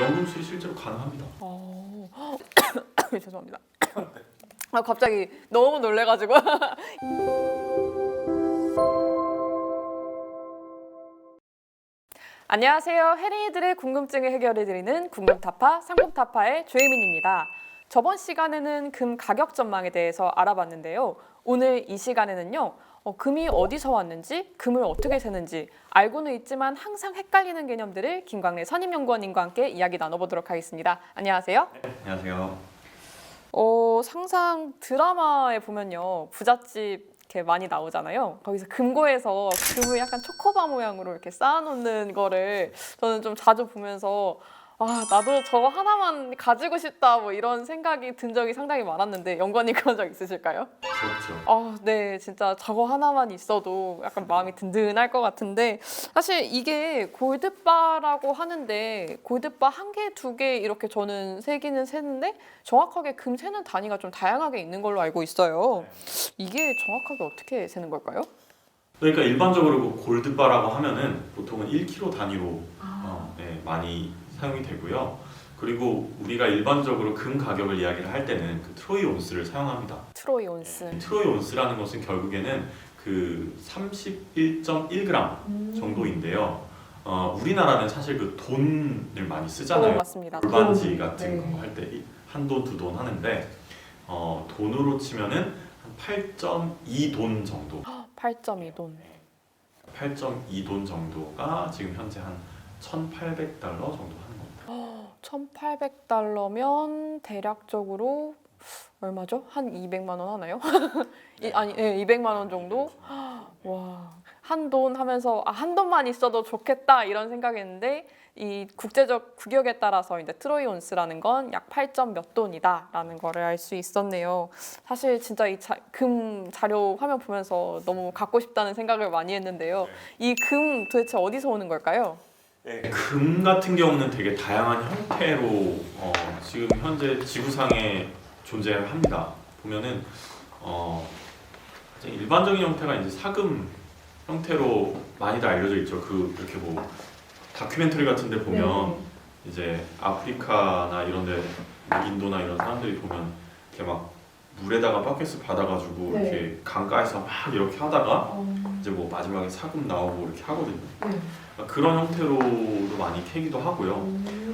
연금 수익 실제로 가능합니다. 죄송합니다. 갑자기 너무 놀래가지고. 안녕하세요. 혜린이들의 궁금증을 해결해드리는 궁금타파 상품타파의 조혜민입니다. 저번 시간에는 금 가격 전망에 대해서 알아봤는데요. 오늘 이 시간에는요. 금이 어디서 왔는지, 금을 어떻게 세는지 알고는 있지만 항상 헷갈리는 개념들을 김광래 선임연구원님과 함께 이야기 나눠보도록 하겠습니다. 안녕하세요. 네, 안녕하세요. 상상 드라마에 보면요. 부잣집 이렇게 많이 나오잖아요. 거기서 금고에서 금을 약간 초코바 모양으로 이렇게 쌓아놓는 거를 저는 좀 자주 보면서 나도 저거 하나만 가지고 싶다 뭐 이런 생각이 든 적이 상당히 많았는데 연구원님 그런 적 있으실까요? 그렇죠. 네, 진짜 저거 하나만 있어도 약간 마음이 든든할 것 같은데 사실 이게 골드바라고 하는데 골드바 한 개, 두 개 이렇게 저는 세기는 세는데 정확하게 금 세는 단위가 좀 다양하게 있는 걸로 알고 있어요. 이게 정확하게 어떻게 세는 걸까요? 그러니까 일반적으로 그 골드바라고 하면은 보통은 1kg 단위로 많이 사용이 되고요. 그리고 우리가 일반적으로 금 가격을 이야기를 할 때는 그 트로이 온스를 사용합니다. 트로이 온스. 트로이 온스라는 것은 결국에는 그 31.1g 정도인데요. 우리나라는 사실 그 돈을 많이 쓰잖아요. 맞습니다. 골반지 같은 네. 거 할 때 한 돈, 두 돈 하는데 돈으로 치면은 한 8.2돈 정도. 8.2돈. 8.2돈 정도가 지금 현재 한 1,800달러 정도 하는 겁니다. 1,800달러면 대략적으로 얼마죠? 한 200만 원 하나요? 아니, 200만 원 정도? 와, 한 돈 하면서 한 돈만 있어도 좋겠다 이런 생각했는데 이 국제적 규격에 따라서 이제 트로이 온스라는 건 약 8점 몇 돈이다라는 거를 알 수 있었네요. 사실 진짜 이 금 자료 화면 보면서 너무 갖고 싶다는 생각을 많이 했는데요. 이 금 도대체 어디서 오는 걸까요? 금 같은 경우는 되게 다양한 형태로 지금 현재 지구상에 존재합니다. 보면은 일반적인 형태가 이제 사금 형태로 많이들 알려져 있죠. 이렇게 뭐 다큐멘터리 같은데 보면 이제 아프리카나 이런데 인도나 이런 사람들이 보면 이렇게 막 물에다가 바켓을 받아가지고 이렇게 강가에서 막 이렇게 하다가 이제 뭐 마지막에 사금 나오고 이렇게 하거든요. 그런 형태로도 많이 캐기도 하고요.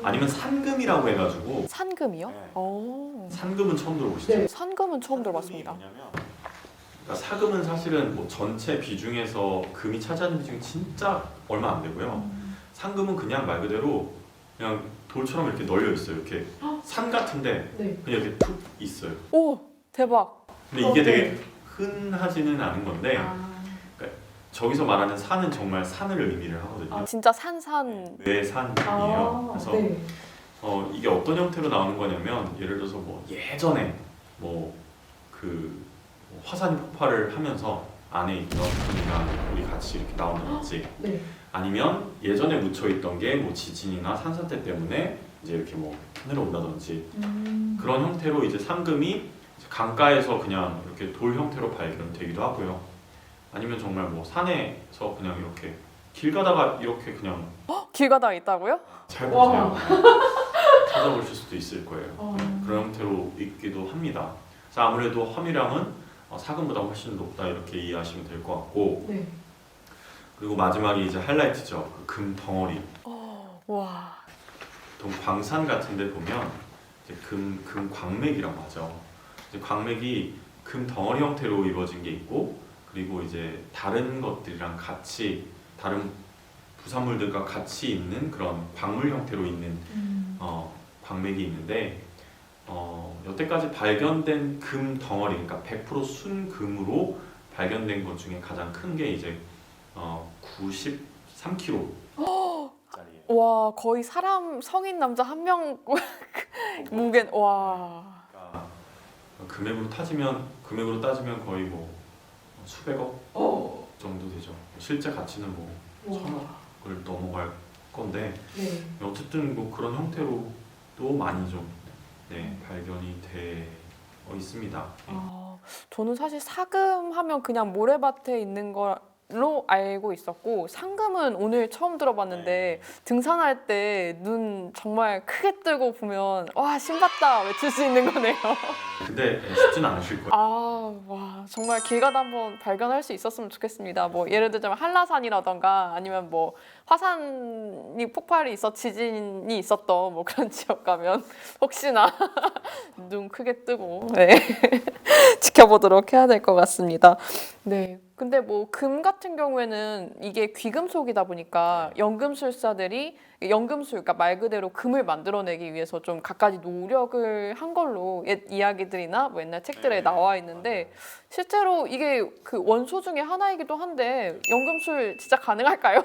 아니면 산금이라고 해가지고. 산금이요? 산금은 처음 들어보시죠? 산금은 처음 들어봤습니다. 뭐냐면, 그러니까 사금은 사실은 뭐 전체 비중에서 금이 차지하는 비중이 진짜 얼마 안 되고요. 산금은 그냥 말 그대로 그냥 돌처럼 이렇게 널려 있어요. 이렇게 산 같은데 그냥 이렇게 툭 있어요. 오, 대박. 근데 이게 되게 흔하지는 않은 건데 저기서 말하는 산은 정말 산을 의미를 하거든요. 진짜 산산. 뇌산이에요. 그래서 이게 어떤 형태로 나오는 거냐면 예를 들어서 뭐 예전에 그 화산이 폭발을 하면서 안에 있던 금이랑 우리 같이 이렇게 나온다든지 아니면 예전에 묻혀있던 게 뭐 지진이나 산사태 때문에 이제 이렇게 뭐 하늘에 온다든지 그런 형태로 이제 상금이 강가에서 그냥 이렇게 돌 형태로 발견되기도 하고요. 아니면 정말 뭐 산에서 그냥 이렇게 길 가다가 이렇게 그냥 길 가다가 있다고요? 잘 보세요. 찾아보실 수도 있을 거예요. 그런 형태로 있기도 합니다. 그래서 아무래도 함유량은 사금보다 훨씬 높다 이렇게 이해하시면 될 것 같고 그리고 마지막에 이제 하이라이트죠. 그 금 덩어리. 와. 보통 광산 같은데 보면 이제 금 광맥이라고 하죠. 이제 광맥이 금 덩어리 형태로 이루어진 게 있고 그리고 이제 다른 것들이랑 같이 다른 부산물들과 같이 있는 그런 광물 형태로 있는 광맥이 있는데 여태까지 발견된 금 덩어리, 그러니까 100% 순금으로 발견된 것 중에 가장 큰 게 이제 93kg 짜리예요. 와, 거의 사람 성인 남자 한 명 무게. 와. 그러니까 금액으로 따지면 거의 뭐 수백억 정도 되죠. 실제 가치는 뭐 천억을 넘어갈 건데 어쨌든 뭐 그런 형태로도 많이 좀 발견이 되어 있습니다. 저는 사실 사금 하면 그냥 모래밭에 있는 거 로 알고 있었고 상금은 오늘 처음 들어봤는데 등산할 때 눈 정말 크게 뜨고 보면 와 신봤다 외칠 수 있는 거네요. 근데 쉽진 않으실 거예요. 아, 와 정말 길 가다 한번 발견할 수 있었으면 좋겠습니다. 뭐 예를 들자면 한라산이라던가 아니면 뭐 화산이 폭발이 있어 지진이 있었던 뭐 그런 지역 가면 혹시나 눈 크게 뜨고 네. 지켜보도록 해야 될 것 같습니다. 네. 근데 뭐 금 같은 경우에는 이게 귀금속이다 보니까 연금술사들이 연금술, 그러니까 말 그대로 금을 만들어내기 위해서 좀 갖가지 노력을 한 걸로 옛 이야기들이나 뭐 옛날 책들에 나와 있는데 실제로 이게 그 원소 중에 하나이기도 한데 연금술 진짜 가능할까요?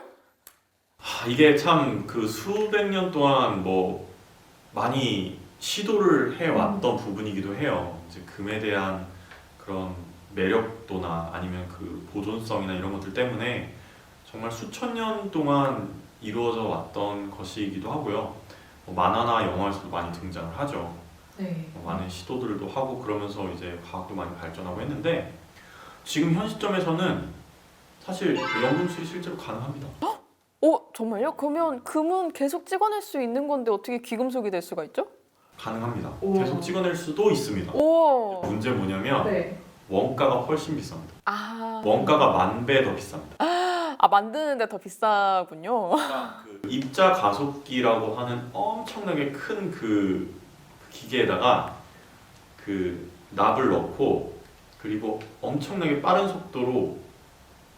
이게 참 그 수백 년 동안 뭐 많이 시도를 해왔던 부분이기도 해요. 이제 금에 대한 그런 매력도나 아니면 그 보존성이나 이런 것들 때문에 정말 수천 년 동안 이루어져 왔던 것이기도 하고요. 뭐 만화나 영화에서도 많이 등장을 하죠. 네. 많은 시도들도 하고 그러면서 이제 과학도 많이 발전하고 했는데 지금 현 시점에서는 사실 연금술이 실제로 가능합니다. 정말요? 그러면 금은 계속 찍어낼 수 있는 건데 어떻게 귀금속이 될 수가 있죠? 가능합니다. 오. 계속 찍어낼 수도 있습니다. 오. 문제 뭐냐면 네. 원가가 훨씬 비쌉니다. 아. 원가가 10,000배 더 비쌉니다. 만드는데 더 비싸군요. 그 입자 가속기라고 하는 엄청나게 큰 그 기계에다가 그 납을 넣고 그리고 엄청나게 빠른 속도로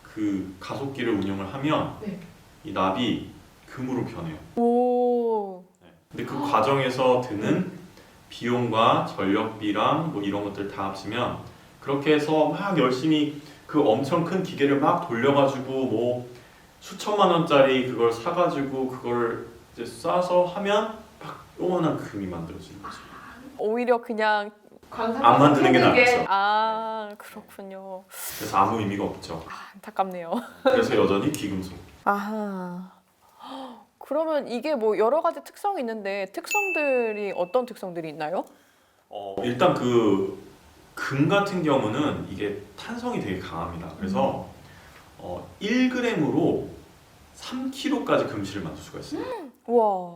그 가속기를 운영을 하면 네. 이 납이 금으로 변해요. 오. 근데 그 과정에서 드는 비용과 전력비랑 뭐 이런 것들 다 합치면 그렇게 해서 막 열심히 그 엄청 큰 기계를 막 돌려가지고 뭐 수천만 원짜리 그걸 사가지고 그걸 이제 쏴서 하면 막 요만한 금이 만들어지는 거지. 오히려 그냥 안 만드는 게 낫죠. 아, 그렇군요. 그래서 아무 의미가 없죠. 안타깝네요. 그래서 여전히 귀금속. 아하. 그러면 이게 뭐 여러 가지 특성이 있는데 특성들이 어떤 특성들이 있나요? 일단 그 금 같은 경우는 이게 탄성이 되게 강합니다. 그래서 1g으로 3kg까지 금실을 만들 수가 있어요. 우와.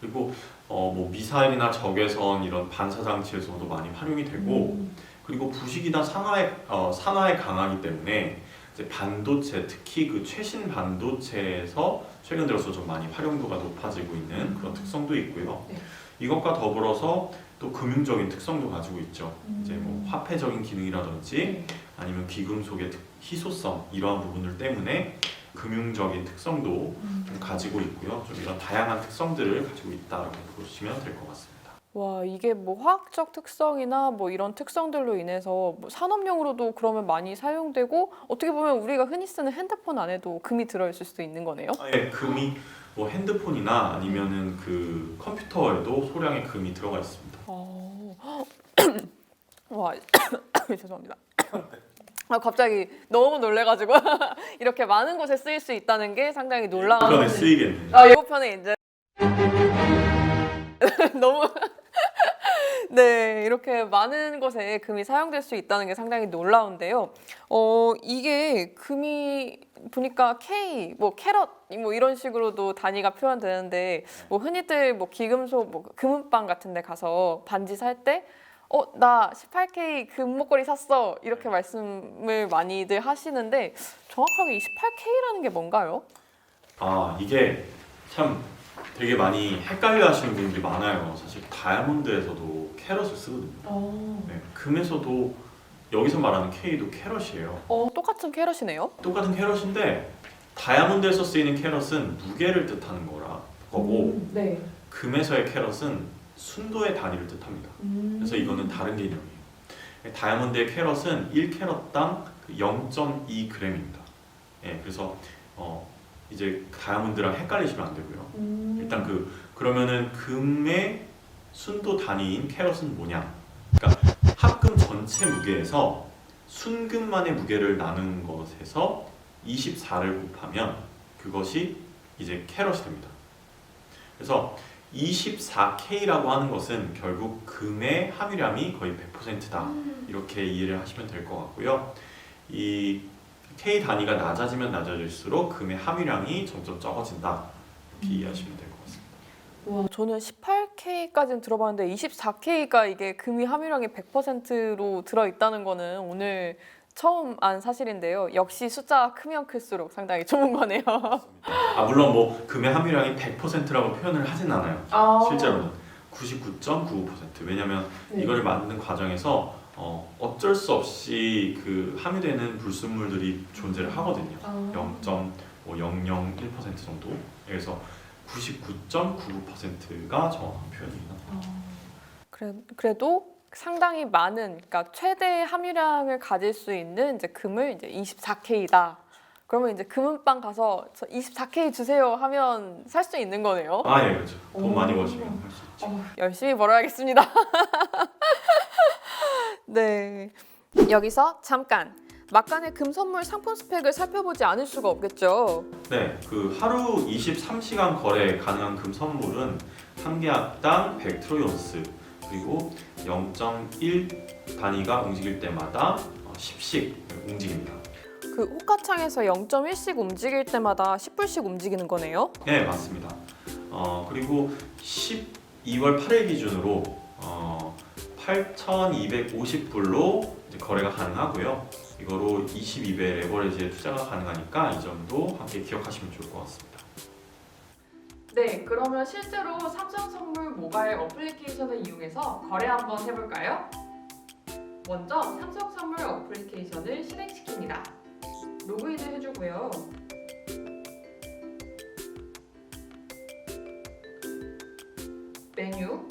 그리고 뭐 미사일이나 적외선 이런 반사 장치에서도 많이 활용이 되고 그리고 부식이나 산화에 강하기 때문에 이제 반도체 특히 그 최신 반도체에서 최근 들어서 좀 많이 활용도가 높아지고 있는 그런 특성도 있고요. 네. 이것과 더불어서 또 금융적인 특성도 가지고 있죠. 이제 뭐 화폐적인 기능이라든지 아니면 귀금속의 희소성 이러한 부분들 때문에 금융적인 특성도 좀 가지고 있고요. 좀 이런 다양한 특성들을 가지고 있다라고 보시면 될 것 같습니다. 와, 이게 뭐 화학적 특성이나 뭐 이런 특성들로 인해서 뭐 산업용으로도 그러면 많이 사용되고 어떻게 보면 우리가 흔히 쓰는 핸드폰 안에도 금이 들어있을 수도 있는 거네요. 네, 금이 뭐 핸드폰이나 아니면은 그 컴퓨터에도 소량의 금이 들어가 있습니다. 와, 죄송합니다. 갑자기 너무 놀래가지고 이렇게 많은 곳에 쓰일 수 있다는 게 상당히 놀라운. 그러네 쓰이겠네요. 예고편에 이제 너무 네, 이렇게 많은 곳에 금이 사용될 수 있다는 게 상당히 놀라운데요. 이게 금이 보니까 K, 뭐 캐럿, 뭐 이런 식으로도 단위가 표현되는데, 뭐 흔히들 뭐 귀금속, 뭐 금은방 같은 데 가서 반지 살 때, 나 18K 금 목걸이 샀어. 이렇게 말씀을 많이들 하시는데, 정확하게 이 18K라는 게 뭔가요? 이게 참 되게 많이 헷갈려 하시는 분들이 많아요. 사실 다이아몬드에서도 캐럿을 쓰거든요. 네, 금에서도 여기서 말하는 K도 캐럿이에요. 똑같은 캐럿이네요. 똑같은 캐럿인데 다이아몬드에서 쓰이는 캐럿은 무게를 뜻하는 거고 네. 금에서의 캐럿은 순도의 단위를 뜻합니다. 그래서 이거는 다른 개념이에요. 다이아몬드의 캐럿은 1캐럿당 0.2g입니다. 예, 그래서 이제 다이아몬드랑 헷갈리시면 안 되고요. 일단 그러면은 금의 순도 단위인 캐럿은 뭐냐? 그러니까 합금 전체 무게에서 순금만의 무게를 나눈 것에서 24를 곱하면 그것이 이제 캐럿이 됩니다. 그래서 24K라고 하는 것은 결국 금의 함유량이 거의 100%다 이렇게 이해를 하시면 될 것 같고요. 이 K 단위가 낮아지면 낮아질수록 금의 함유량이 점점 적어진다. 이렇게 이해하시면 될 것 같습니다. 와, 저는 18K까지는 들어봤는데 24K가 이게 금이 함유량이 100%로 들어있다는 거는 오늘 처음 안 사실인데요. 역시 숫자가 크면 클수록 상당히 좋은 거네요. 물론 뭐 금의 함유량이 100%라고 표현을 하진 않아요. 실제로는 99.95%. 왜냐하면 네. 이거를 만드는 과정에서 어쩔 수 없이 그 함유되는 불순물들이 존재를 하거든요. 0.001% 정도. 그래서 99.99%가 정확한 표현입니다. 그래도 상당히 많은, 그러니까 최대 함유량을 가질 수 있는 이제 금을 이제 24K다. 그러면 이제 금은방 가서 저 24K 주세요 하면 살 수 있는 거네요. 예, 그렇죠. 돈 많이 버시면 할 수 있죠. 열심히 벌어야겠습니다. 네. 여기서 잠깐 막간의 금 선물 상품 스펙을 살펴보지 않을 수가 없겠죠. 네, 그 하루 23시간 거래 가능한 금 선물은 한 계약당 100트로이온스 그리고 0.1 단위가 움직일 때마다 10씩 움직입니다. 그 호가창에서 0.1씩 움직일 때마다 10불씩 움직이는 거네요. 네, 맞습니다. 그리고 12월 8일 기준으로 8,250불로 거래가 가능하고요. 이거로 22배 레버리지에 투자가 가능하니까 이 점도 함께 기억하시면 좋을 것 같습니다. 네, 그러면 실제로 삼성선물 모바일 어플리케이션을 이용해서 거래 한번 해볼까요? 먼저 삼성선물 어플리케이션을 실행시킵니다. 로그인을 해주고요. 메뉴,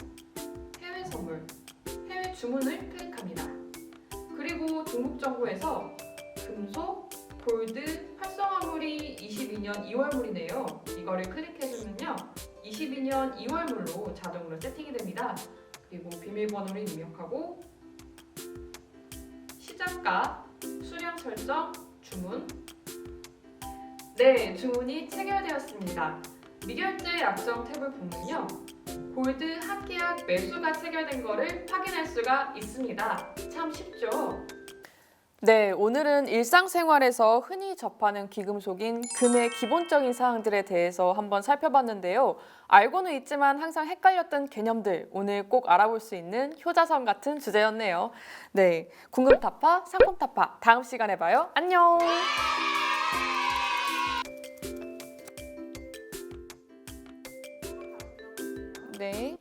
해외 선물, 해외 주문을 클릭합니다. 그리고 등록 정보에서 금속, 골드, 활성화물이 22년 2월물이네요. 이거를 클릭해주면요. 22년 2월물로 자동으로 세팅이 됩니다. 그리고 비밀번호를 입력하고 시작가, 수량 설정, 주문. 네, 주문이 체결되었습니다. 미결제 약정 탭을 보면요. 골드 한 계약 매수가 체결된 거를 확인할 수가 있습니다. 참 쉽죠? 네, 오늘은 일상생활에서 흔히 접하는 귀금속인 금의 기본적인 사항들에 대해서 한번 살펴봤는데요. 알고는 있지만 항상 헷갈렸던 개념들 오늘 꼭 알아볼 수 있는 효자성 같은 주제였네요. 네, 궁금타파, 상품타파 다음 시간에 봐요. 안녕! 네.